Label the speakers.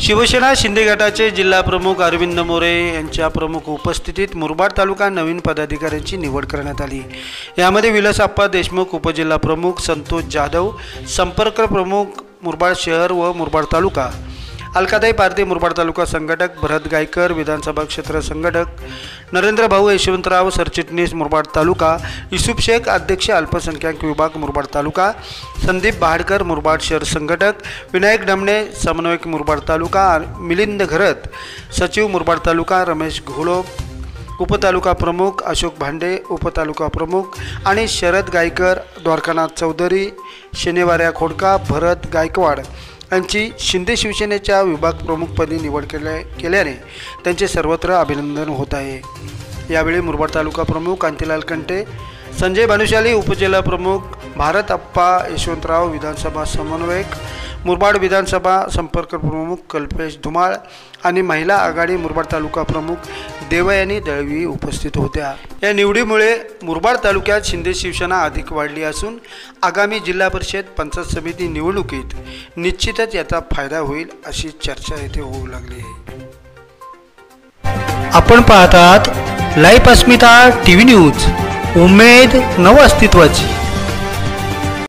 Speaker 1: शिवसेना शिंदे गटाचे जिल्हा प्रमुख अरविंद मोरे यांच्या प्रमुख उपस्थितीत मुरबाड तालुका नवीन पदाधिकाऱ्यांची निवड करण्यात आली। यामध्ये विलासप्पा देशमुख उपजिल्हा प्रमुख, संतोष जाधव संपर्क प्रमुख मुरबाड शहर व मुरबाड तालुका, अलकाताई पारधी मुरबाड तालुका संघटक, भरत गायकर विधानसभा क्षेत्र संघटक, नरेंद्र भाऊ यशवंतराव सरचिटणीस मुरबाड तालुका, युसुफ शेख अध्यक्ष अल्पसंख्याक विभाग मुरबाड तालुका, संदीप बहाडकर मुरबाड शहर संघटक, विनायक डमणे समन्वयक मुरबाड तालुका, मिलिंद घरत सचिव मुरबाड तालुका, रमेश घोळो उपतालुका प्रमुख, अशोक भांडे उपतालुका प्रमुख आणि शरद गायकर, द्वारकानाथ चौधरी, शनिवार्या खोडका, भरत गायकवाड यांची शिंदे शिवसेनेच्या विभाग प्रमुखपदी निवड केल्याने त्यांचे सर्वत्र अभिनंदन होत आहे। यावेळी मुरबाड तालुका प्रमुख कांतीलाल कंटे, संजय भानुशाली उपजिल्हा प्रमुख, भारत अप्पा यशवंतराव विधानसभा समन्वयक मुरबाड विधानसभा संपर्क प्रमुख कल्पेश धुमाळ आणि महिला आघाडी मुरबाड तालुका प्रमुख देवयानी दळवी उपस्थित होत्या। या निवडीमुळे मुरबाड तालुक्यात शिंदे शिवसेना अधिक वाढली असून आगामी जिल्हा परिषद पंचायत समिती निवडणुकीत निश्चितच याचा फायदा होईल अशी चर्चा येथे होऊ लागली आहे। आपण पाहतात लाईव्ह अस्मिता टीव्ही न्यूज, उमेद नव अस्तित्वाची।